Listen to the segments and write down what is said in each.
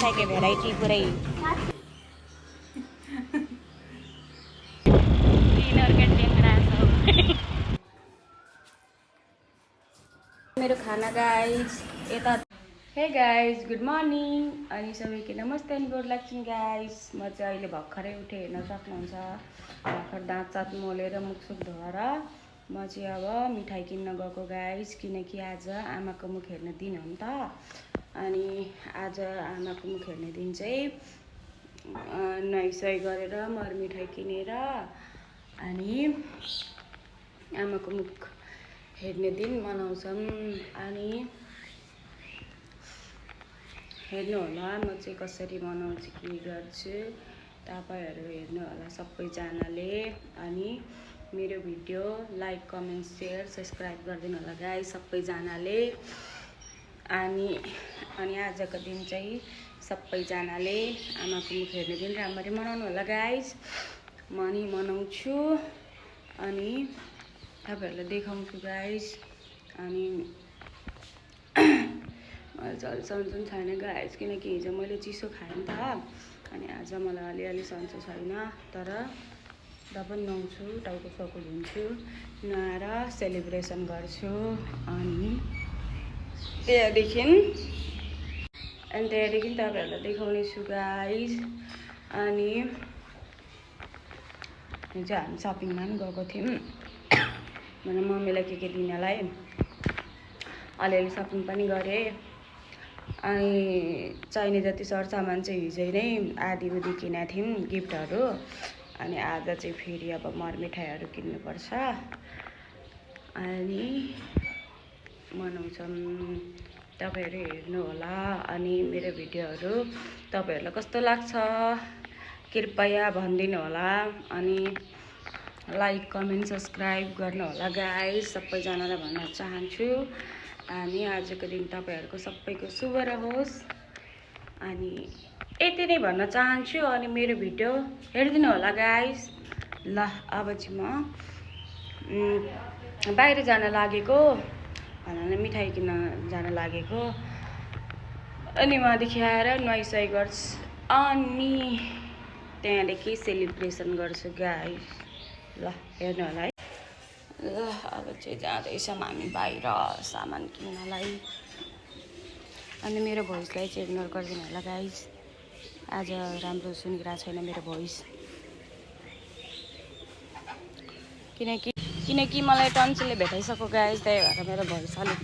मिठाईको भेराइटी पुरै मेरो खाना गाइज यता हे गाइज गुड मर्निङ अनि सबैको नमस्ते अनि गुड लाग्छन् गाइज म चाहिँ अहिले भर्खरै उठेँ हेर्न सक्नुहुन्छ भर्खर दाँत सात मोलेर मुखसुख धोएर म चाहिँ अब मिठाई किन्न गएको गाइज किनकि आज आमाको मुख हेर्ने दिन हो नि त अनि आज आमाको मुख हेर्ने दिन चाहिँ नुहाइसुहाइ गरेर मर मिठाई किनेर अनि आमाको मुख हेर्ने दिन मनाउँछौँ अनि हेर्नु होला म चाहिँ कसरी मनाउँछु के गर्छु तपाईहरु हेर्नु होला सबैजनाले अनि मेरो video like comment share subscribe गरिदिनु होला गाइस सबैजनाले अनि आजको दिन चाहिँ सबैजनाले आमाको मुख हेर्ने दिन राम्ररी मनाउनु होला गाइस म नि मनाउँछु अनि तपाईहरुलाई देखाउँछु गाइस अनि मलाई चाहिँ सन्चो छैन गाइस किनकि हिजो मैले चिसो खाएँ नि त अनि आज मलाई अलिअलि सन्चो छैन तर पनि नुहाउँछु टाउको साउको धुन्छु नुहाएर सेलिब्रेसन गर्छु अनि त्यहाँदेखि तपाईहरुलाई देखाउने छु गाइस अनि हिजो हामी सपिङमा पनि गएको थियौँ मेरो मम्मीलाई के दिनलाई अलिअलि सपिङ पनि गरेँ अनि चाहिने जति सरसामान चाहिँ हिजै नै आधी उधी किनेको थियौँ गिफ्टहरू अनि आज चाहिँ फेरि अब मरमिठाईहरू किन्नुपर्छ अनि मनाउँछौँ तपाईहरु हेर्नु होला अनि मेरो भिडियोहरू तपाईहरुलाई कस्तो लाग्छ कृपया भनिदिनु होला अनि लाइक कमेन्ट सब्स्क्राइब गर्नु होला गाइस सबैजनालाई भन्न चाहन्छु अनि आजको दिन तपाईहरुको सबैको शुभ रहोस् अनि यति नै भन्न चाहन्छु अनि मेरो भिडियो हेरिदिनु होला गाइस ल अब चाहिँ म बाहिर जान लागेको भनेर मिठाई किन्न जान लागेको अनि वहाँदेखि आएर नुहाइसुहाइ गर्छु अनि त्यहाँदेखि सेलिब्रेसन गर्छु गाइस ल हेर्नु होला है ल अब चाहिँ जाँदैछौँ हामी बाहिर सामान किन्नलाई अनि मेरो भोइसलाई चाहिँ इग्नोर गरिदिनु होला गाइस आज राम्रो सुनिरहेको छैन मेरो भोइस किनकि मलाई टन्सिलले भेटाइसक्यो गाइस त्यही भएर मेरो भोइस अलिक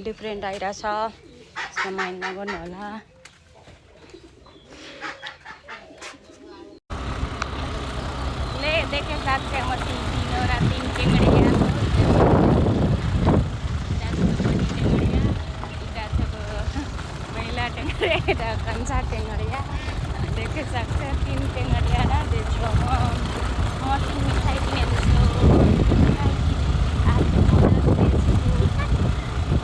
डिफ्रेन्ट आइरहेछ त्यसमा माइन्ड नगर्नु होला ले देखे साथ से हम तीन टेंगड़िया महिला टेंगड़िया कंसा टेंगड़िया देखे सकते हैं 3 टेंगड़िया ना देखो मौसम मिठाई किने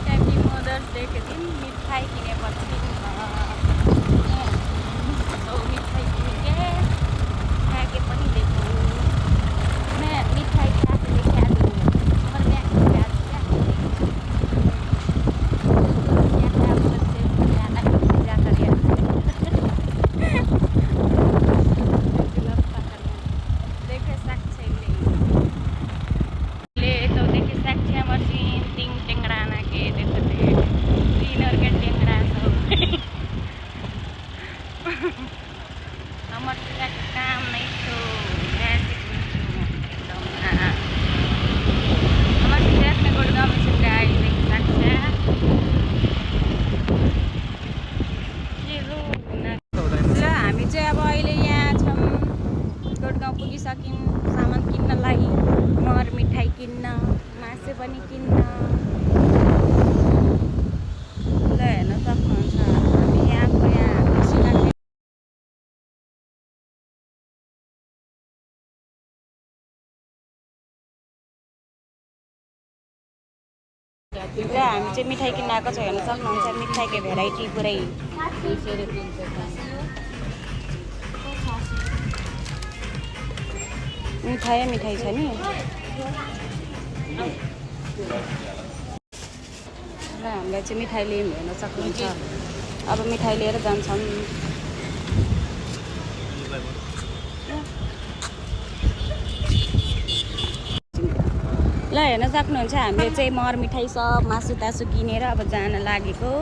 हैप्पी मदर्स डे के दिन मिठाई किने पछि मिठाई किने खाके पनि देखो मैं मिठाई क्या लेके आ दूँ पर मैं क्या पुगिसक्यौँ सामान किन्नलाई मर मिठाई किन्न मासु पनि किन्न ल हेर्न सक्नुहुन्छ हामी यहाँ हामी चाहिँ मिठाई किन्न आएको छ हेर्न सक्नुहुन्छ मिठाईको भेराइटी पुरै मिठाई छ नि ल हामीलाई चाहिँ मिठाई लियौँ हेर्न सक्नुहुन्छ अब मिठाई लिएर जान्छौँ। ल हेर्न सक्नुहुन्छ हामीले चाहिँ मर मिठाई सब मासु तासु किनेर अब जान लागेको।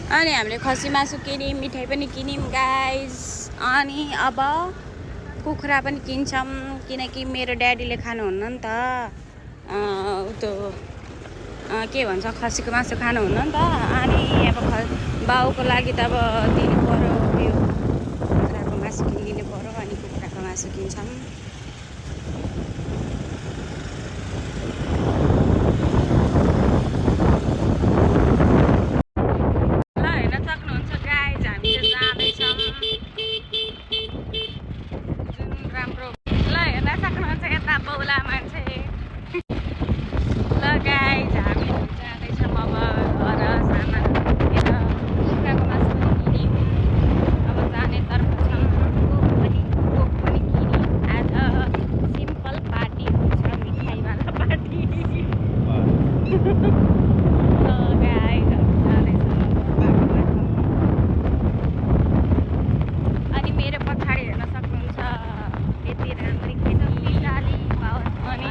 अनि हामीले खसी मासु किन्यौँ, मिठाई पनि किन्यौँ गाइज। अनि अब कुखुरा पनि किन्छौँ किनकि मेरो ड्याडीले खानुहुन्न नि त त्यो के भन्छ खसीको मासु खानुहुन्न नि त। अनि अब बाउको लागि त अब दिनु पऱ्यो, यो कुखुराको मासु किनिदिनु पऱ्यो। अनि कुखुराको मासु किन्छौँ। ल हेर्न सक्नुहुन्छ गाइज हामी चाहिँ जाँदैछौँ जुन राम्रो। ल हेर्न सक्नुहुन्छ यता बौला मान्छे। ल गाइज हामी जाँदैछौँ अब घर सामान किनेर कुखुराको मासु पनि किन्यौँ। अब जाने तर्फ छौँ। कोक पनि किन्यौँ। आज सिम्पल पार्टी हुन्छ, मिठाईवाला पार्टी। ल गाइज हामी जाँदैछौँ बाटोमा। अनि मेरो पछाडि हेर्न सक्नुहुन्छ यति राम्ररी खेती अनि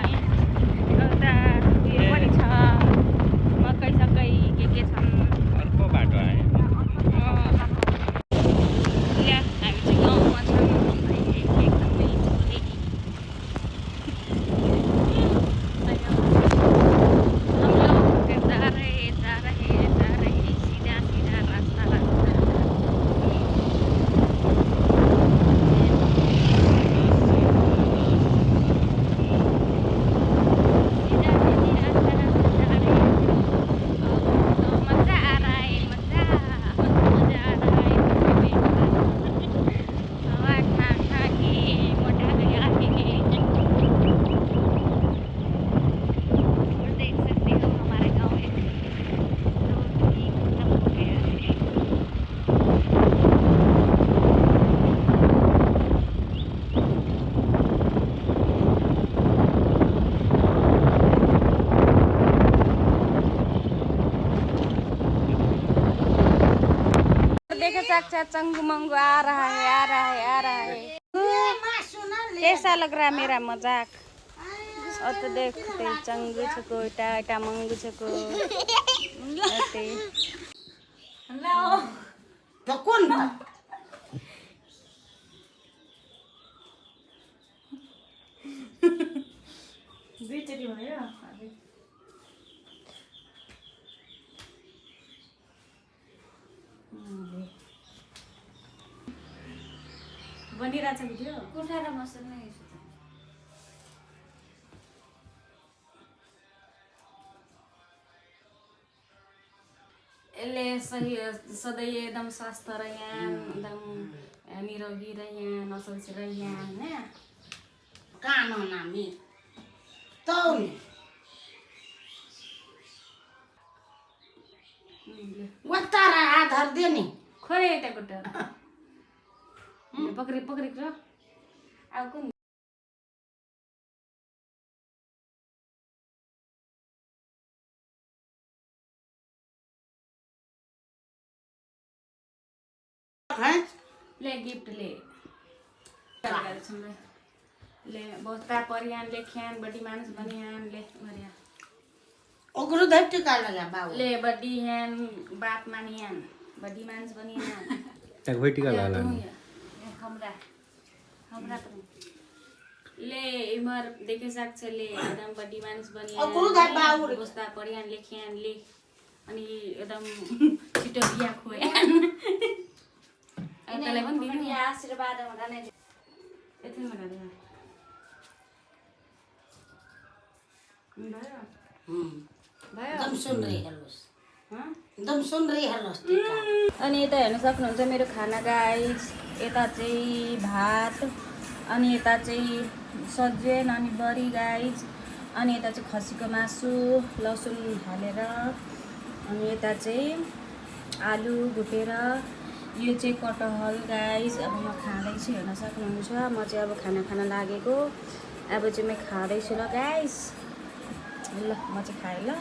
एउटा उयो पनि छ, मकै सकै के छन्। अर्को बाटो आयो। यहाँ हामी चाहिँ गाउँमा छौँ। एकदमै सीधा सीधा रास्ता देखे साक्षात चंगू मंगू आ रहा है, आ रहा है, आ रहा है। कैसा लग रहा है मेरा मजाक? और तो देखते चंगू छको टाटा मंगू छको तो कौन दुईचोटि भयो। बनिरहेछ भिडियो। कुखुरा र मसला नै यसले सही सधैँ एकदम स्वास्थ्य र यहाँ एकदम निरोगी र यहाँ नसल्सी र यहाँ होइन कानो नामी तौल वतारा आधार देनी खोइ यता खुट्टा पक्री पक्री र अब कुन ले गिफ्ट ले ले बस्ता परियान ले ख्यान बड़ी मानस बनियान ले मरिया ओगरो धट्टी का लगा बाबू ले बड़ी हैन बात मानियान बड़ी मानस बनियान तक भेटी का लाला हमरा हमरा त ले इमर देखे सक्छ ले एकदम बड़ी मानस बनियान ओगरो धट बाबू बस्ता परियान ले ख्यान ले अनि एकदम छिटो बिया खोयान तलाई पनि दिनु आशीर्वाद हुँदा नै यति मलाई भयो एकदम सुन रही हेलोस् एकदम सुन रही हेलोस् अनि यता हेर्न सक्नुहुन्छ मेरो खाना गाइस। यता चाहिँ भात अनि यता चाहिँ सब्जी अनि बडी गाइस। अनि यता चाहिँ खसीको मासु लसुन हालेर अनि यता चाहिँ आलु भुटेर यो चाहिँ कटहल गाइस। अब म खाँदैछु हेर्न सक्नुहुन्छ। म चाहिँ अब खाना खान लागेको अब चाहिँ म खाँदैछु ल गाइस ल म चाहिँ खाएँ ल